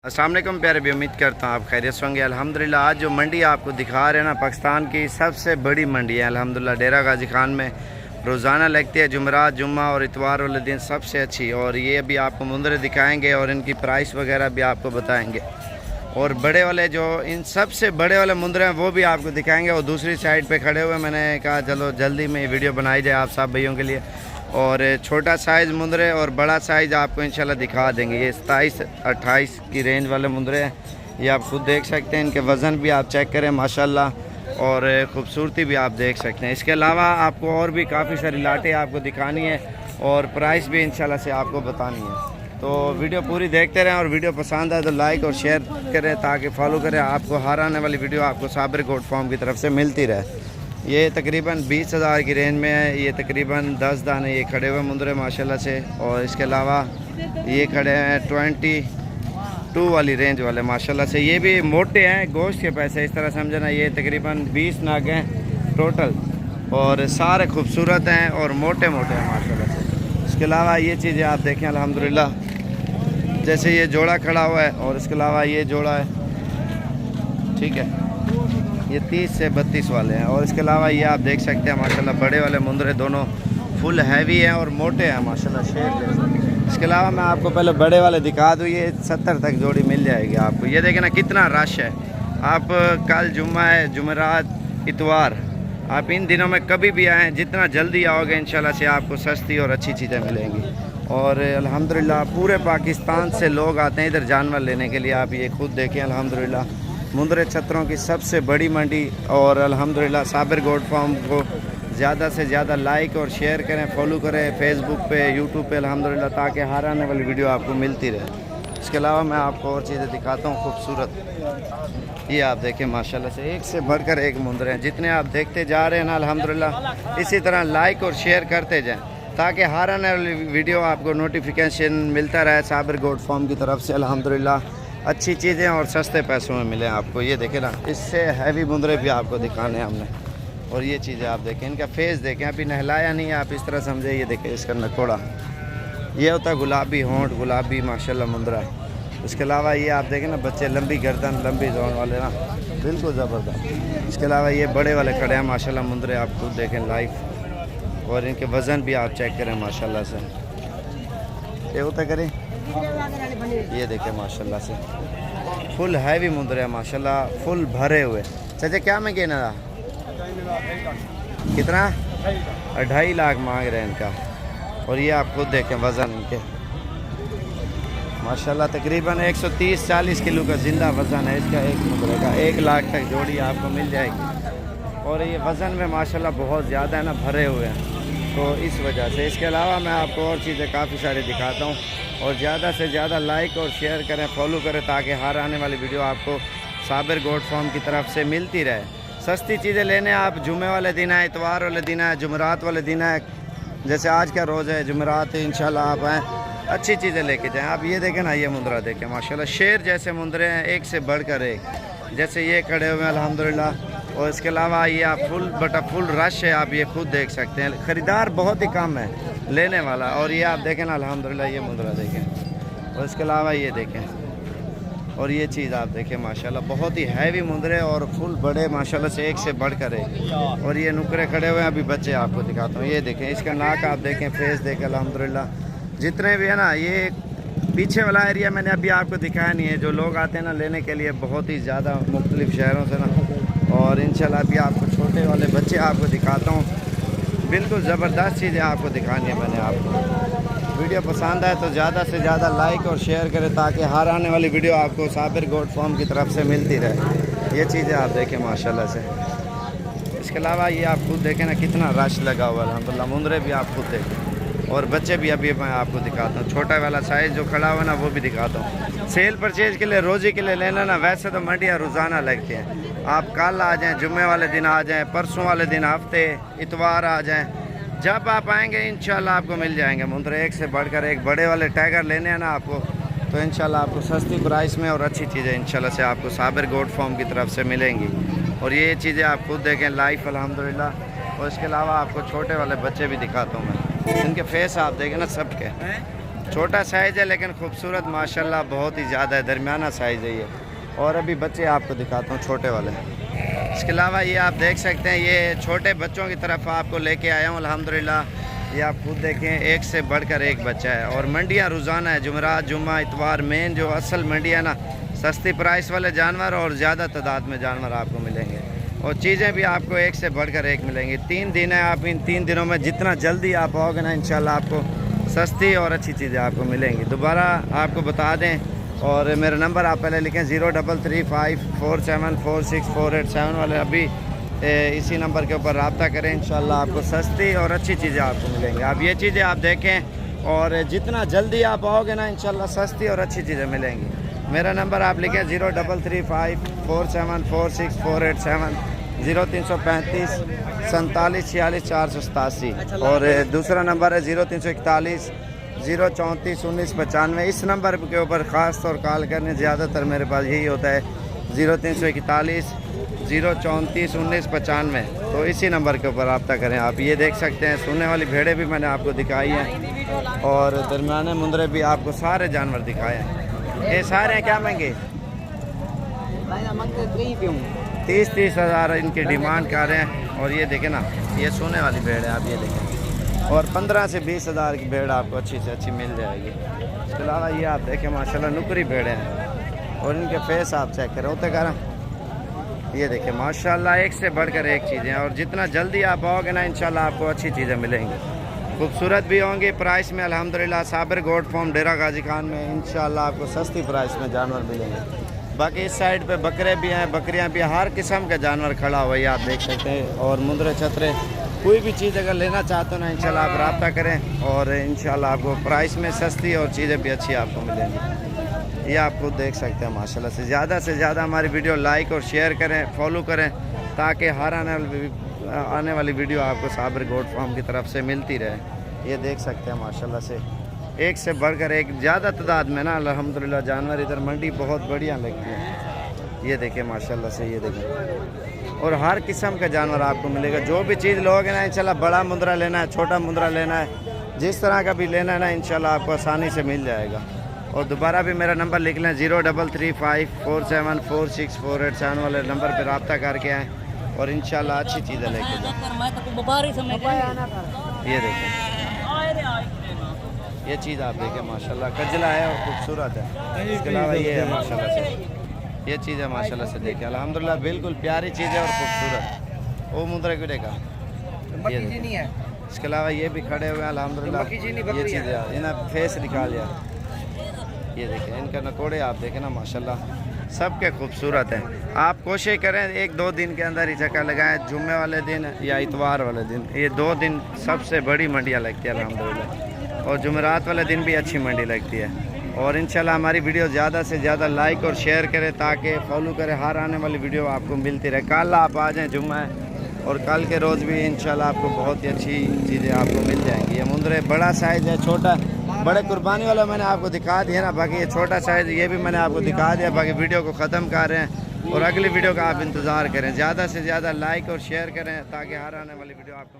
अस्सलाम वालेकुम प्यारे भी, उम्मीद करता हूँ आप खैरियत से होंगे। अल्हम्दुलिल्लाह आज जो मंडी आपको दिखा रहे हैं ना, पाकिस्तान की सबसे बड़ी मंडी है अल्हम्दुलिल्लाह। डेरा गाजी खान में रोज़ाना लगती है, जुमरात जुम्मा और इतवार वाले दिन सबसे अच्छी। और ये अभी आपको मुंदरे दिखाएंगे और इनकी प्राइस वगैरह भी आपको बताएंगे। और बड़े वाले जो इन सबसे बड़े वाले मुंदरे हैं वो भी आपको दिखाएंगे। और दूसरी साइड पर खड़े हुए मैंने कहा चलो जल्दी में वीडियो बनाई जाए आप सब भाइयों के लिए। और छोटा साइज़ मुंदरे और बड़ा साइज़ आपको इंशाल्लाह दिखा देंगे। ये 27-28 की रेंज वाले मुंदरे हैं, ये आप खुद देख सकते हैं। इनके वज़न भी आप चेक करें माशाल्लाह, और ख़ूबसूरती भी आप देख सकते हैं। इसके अलावा आपको और भी काफ़ी सारी लाटें आपको दिखानी है और प्राइस भी इंशाल्लाह से आपको बतानी है। तो वीडियो पूरी देखते रहें, और वीडियो पसंद आए तो लाइक और शेयर करें ताकि फॉलो करें। आपको हर आने वाली वीडियो आपको साबिर गोट फार्म की तरफ से मिलती रहे। ये तकरीबन 20,000 की रेंज में है। ये तकरीबन 10 दाने ये खड़े हुए मुंदरे माशाल्लाह से। और इसके अलावा ये खड़े हैं 22 वाली रेंज वाले माशाल्लाह से। ये भी मोटे हैं, गोश्त के पैसे इस तरह समझना। ये तकरीबन 20 नाग हैं टोटल, और सारे खूबसूरत हैं और मोटे मोटे हैं माशाल्लाह से। इसके अलावा ये चीज़ें आप देखें अल्हम्दुलिल्लाह, जैसे ये जोड़ा खड़ा हुआ है और इसके अलावा ये जोड़ा है, ठीक है। ये 30 से 32 वाले हैं। और इसके अलावा ये आप देख सकते हैं माशाल्लाह बड़े वाले मुंदरे दोनों फुल हैवी हैं और मोटे हैं माशाल्लाह, शेर जैसे। इसके अलावा मैं आपको पहले बड़े वाले दिखा दूँ, ये 70 तक जोड़ी मिल जाएगी आपको। ये देखें ना कितना रश है। आप कल जुम्मा है, जुमेरात, इतवार, आप इन दिनों में कभी भी आएँ, जितना जल्दी आओगे इंशाल्लाह से आपको सस्ती और अच्छी चीज़ें मिलेंगी। और अल्हम्दुलिल्लाह पूरे पाकिस्तान से लोग आते हैं इधर जानवर लेने के लिए। आप ये खुद देखें अल्हम्दुलिल्लाह मुंदरे छतरों की सबसे बड़ी मंडी। और अल्हम्दुलिल्लाह साबिर गोट फार्म को ज़्यादा से ज़्यादा लाइक और शेयर करें, फॉलो करें फेसबुक पे, यूट्यूब पे अल्हम्दुलिल्लाह, ताकि हर आने वाली वीडियो आपको मिलती रहे। इसके अलावा मैं आपको और चीज़ें दिखाता हूँ खूबसूरत। ये आप देखें माशाल्लाह से एक से बढ़कर एक मुंदरे हैं। जितने आप देखते जा रहे हैं ना अल्हम्दुलिल्लाह, इसी तरह लाइक और शेयर करते जाएँ ताकि हर आने वाली वीडियो आपको नोटिफिकेशन मिलता रहे साबिर गोट फार्म की तरफ से। अल्हम्दुलिल्लाह अच्छी चीज़ें और सस्ते पैसों में मिले आपको। ये देखें ना, इससे हैवी मुंदरे भी आपको दिखाने हैं हमने। और ये चीज़ें आप देखें, इनका फेस देखें, अभी नहलाया नहीं है, आप इस तरह समझे। ये देखें इसका नकोड़ा, ये होता है गुलाबी होंठ, गुलाबी माशाल्लाह मुंदरा है। इसके अलावा ये आप देखें ना बच्चे, लंबी गर्दन, लंबी जोन वाले ना, बिल्कुल ज़बरदस्त। इसके अलावा ये बड़े वाले खड़े हैं माशाल्लाह मुंदरे, आप खुद देखें लाइव। और इनके वज़न भी आप चेक करें माशाल्लाह से। ये होता करें, ये देखें माशाल्लाह से फुल हैवी मुंदरे हैं माशाल्लाह, फुल भरे हुए। चाचा क्या में कहना रहा, कितना 2.5 लाख मांग रहे हैं इनका। और ये आप खुद देखें वज़न इनके माशाल्लाह तकरीबन 130-40 किलो का ज़िंदा वज़न है इसका एक मुंदरे का। 1 लाख तक जोड़ी आपको मिल जाएगी। और ये वज़न में माशाल्लाह बहुत ज़्यादा है ना, भरे हुए हैं, तो इस वजह से। इसके अलावा मैं आपको और चीज़ें काफ़ी सारी दिखाता हूँ। और ज़्यादा से ज़्यादा लाइक और शेयर करें, फॉलो करें ताकि हर आने वाली वीडियो आपको साबिर गोट फार्म की तरफ से मिलती रहे। सस्ती चीज़ें लेने आप जुमे वाले दिन है, इतवार वाले दिन है, जुमेरात वाले दिन है, जैसे आज का रोज़ है जुमेरात है, इंशाल्लाह आप आएँ अच्छी चीज़ें लेके जाएँ। आप ये देखें ना, ये मुंदरा देखें माशाल्लाह, शेर जैसे मुंदरे हैं, एक से बढ़कर एक। जैसे ये खड़े हुए हैं अल्हम्दुलिल्लाह। और इसके अलावा ये आप फुल रश है, आप ये खुद देख सकते हैं। ख़रीदार बहुत ही कम है, लेने वाला। और ये आप देखें ना अल्हम्दुलिल्लाह, ये मुंदरा देखें। और इसके अलावा ये देखें, और ये चीज़ आप देखें माशाल्लाह, बहुत ही हैवी मुंदरे और फुल बड़े माशाल्लाह से, एक से बढ़कर एक। और ये नुकरे खड़े हुए हैं, अभी बच्चे आपको दिखाता हूँ। ये देखें इसका नाक आप देखें, फेस देखें अल्हम्दुलिल्लाह। जितने भी है ना, ये पीछे वाला एरिया मैंने अभी आपको दिखाया नहीं है। जो लोग आते हैं ना लेने के लिए बहुत ही ज़्यादा मुख्तलिफ़ शहरों से ना, और इंशाल्लाह अभी आपको छोटे वाले बच्चे आपको दिखाता हूँ। बिल्कुल ज़बरदस्त चीज़ें आपको दिखानी है मैंने आपको। वीडियो पसंद आए तो ज़्यादा से ज़्यादा लाइक और शेयर करें ताकि हर आने वाली वीडियो आपको साबिर गोट फार्म की तरफ से मिलती रहे। ये चीज़ें आप देखें माशाल्लाह से। इसके अलावा ये आप खुद देखें ना कितना रश लगा हुआ है अल्हम्दुलिल्लाह। मुंदरे भी आप खुद देखें और बच्चे भी अभी मैं आपको दिखाता हूँ। छोटा वाला साइज़ जो खड़ा हुआ ना वो भी दिखाता हूँ। सेल परचेज के लिए, रोज़ी के लिए लेना ना, वैसे तो मंडियाँ रोज़ाना लगती हैं। आप कल आ जाएं, जुम्मे वाले दिन आ जाएं, परसों वाले दिन, हफ्ते इतवार आ जाएं, जब आप आएंगे इंशाल्लाह आपको मिल जाएंगे मुंदरे एक से बढ़कर एक। बड़े वाले टाइगर लेने हैं ना आपको, तो इंशाल्लाह आपको सस्ती प्राइस में और अच्छी चीज़ें इंशाल्लाह से आपको साबिर गोट फार्म की तरफ से मिलेंगी। और ये चीज़ें आप खुद देखें लाइव अल्हम्दुलिल्लाह। और इसके अलावा आपको छोटे वाले बच्चे भी दिखाता हूँ मैं, इनके फेस आप देखें ना सबके, छोटा साइज़ है लेकिन खूबसूरत माशाल्लाह बहुत ही ज़्यादा है, दरमियाना साइज़ है ये। और अभी बच्चे आपको दिखाता हूँ छोटे वाले। इसके अलावा ये आप देख सकते हैं, ये छोटे बच्चों की तरफ आपको लेके आया हूँ अल्हम्दुलिल्लाह। ये आप खुद देखें, एक से बढ़कर एक बच्चा है। और मंडियाँ रोज़ाना है, जुमेरात जुम्मा इतवार, मेन जो असल मंडी है ना, सस्ती प्राइस वाले जानवर और ज़्यादा तादाद में जानवर आपको मिलेंगे। और चीज़ें भी आपको एक से बढ़कर एक मिलेंगी। 3 दिन है, आप इन 3 दिनों में जितना जल्दी आप आओगे ना, इंशाल्लाह आपको सस्ती और अच्छी चीज़ें आपको मिलेंगी। दोबारा आपको बता दें, और मेरा नंबर आप पहले लिखें 0335474648 वाले। अभी इसी नंबर के ऊपर रब्ता करें, इंशाल्लाह आपको सस्ती और अच्छी चीज़ें आपको मिलेंगी। आप ये चीज़ें आप देखें, और जितना जल्दी आप आओगे ना, इंशाल्लाह सस्ती और अच्छी चीज़ें मिलेंगी। मेरा नंबर आप लिखें 0335474648 0335 47 46 487। और दूसरा नंबर है 0341 034 19 95। इस नंबर के ऊपर ख़ास तौर कॉल करने, ज़्यादातर मेरे पास यही होता है 0341 034 19 95। तो इसी नंबर के ऊपर रब्ता करें। आप ये देख सकते हैं, सोने वाली भेड़ें भी मैंने आपको दिखाई हैं, और दरमियाने मुंदरे भी आपको सारे जानवर दिखाए हैं। ये सारे हैं क्या महंगे? 30-30 हज़ार इनकी डिमांड कर रहे हैं। और ये देखें ना, ये सोने वाली भेड़ है, आप ये देखें। और 15 से 20 हज़ार की भेड़ आपको अच्छी से अच्छी मिल जाएगी। इसके अलावा ये आप देखें माशाल्लाह नुकरी भेड़ें हैं, और इनके फेस आप चेक करें, होते करें। ये देखें माशाल्लाह एक से बढ़कर एक चीज़ें। और जितना जल्दी आप आओगे ना, इंशाल्लाह आपको अच्छी चीज़ें मिलेंगी, खूबसूरत भी होंगी। प्राइस में अल्हम्दुलिल्लाह साबिर गोट फार्म डेरा गाजी खान में इंशाल्लाह आपको सस्ती प्राइस में जानवर मिलेंगे। बाकी इस साइड पे बकरे भी हैं, बकरियां भी, हर किस्म का जानवर खड़ा हुआ है, आप देख सकते हैं। और मुंदरे छतरे, कोई भी चीज़ अगर लेना चाहते हो ना, इंशाल्लाह आप रब्ता करें, और इंशाल्लाह आपको प्राइस में सस्ती और चीज़ें भी अच्छी आपको मिलेंगी। ये आप खुद देख सकते हैं माशाल्लाह से ज़्यादा हमारी वीडियो लाइक और शेयर करें, फॉलो करें, ताकि हर आने वाली वीडियो आपको साबिर गोट फार्म की तरफ से मिलती रहे। ये देख सकते हैं माशाल्लाह से एक से बढ़कर एक ज़्यादा तादाद में ना अल्हम्दुलिल्लाह जानवर इधर मंडी बहुत बढ़िया लगती है। ये देखें माशाल्लाह से, ये देखें। और हर किस्म का जानवर आपको मिलेगा। जो भी चीज़ लोगे ना, इंशाल्लाह बड़ा मुंदरा लेना है, छोटा मुंदरा लेना है, जिस तरह का भी लेना है ना, इंशाल्लाह आपको आसानी से मिल जाएगा। और दोबारा भी मेरा नंबर लिख लें 0335474648 वाले नंबर पर रब्ता करके आएँ, और इंशाल्लाह अच्छी चीज़ें लेके जाएँ। ये देखें, ये चीज़ आप देखें माशाल्लाह कजला है और खूबसूरत है। इसके अलावा ये है माशाल्लाह से, ये चीज़ है माशाल्लाह से देखें, अल्हम्दुलिल्लाह बिल्कुल प्यारी चीज़ है और खूबसूरत। वो मुद्रा क्यों देखा, ये देखें। इसके अलावा ये भी खड़े हुए हैं अल्हम्दुलिल्लाह। ये चीज़ है, इन्हें फेस निकाल लिया। ये देखें, इनका नकोड़े आप देखें ना माशाल्लाह, सबके खूबसूरत हैं। आप कोशिश करें 1-2 दिन के अंदर ही चक्कर लगाएं, जुम्मे वाले दिन या इतवार वाले दिन। ये 2 दिन सबसे बड़ी मंडियाँ लगती है अल्हम्दुलिल्लाह, और जुमेरात वाले दिन भी अच्छी मंडी लगती है। और इंशाल्लाह हमारी वीडियो ज़्यादा से ज़्यादा लाइक और शेयर करें, ताकि फॉलो करें, हर आने वाली वीडियो आपको मिलती रहे। कल आप आ जाएँ, जुम्मा है, और कल के रोज़ भी इंशाल्लाह आपको बहुत ही अच्छी चीज़ें आपको मिल जाएंगी। ये मुंदरे बड़ा साइज़ है, छोटा, बड़े कुर्बानी वाला मैंने आपको दिखा दिया ना। बाकी ये छोटा साइज़ ये भी मैंने आपको दिखा दिया। बाकी वीडियो को ख़त्म कर रहे हैं, और अगली वीडियो का आप इंतज़ार करें। ज़्यादा से ज़्यादा लाइक और शेयर करें, ताकि हर आने वाली वीडियो आपको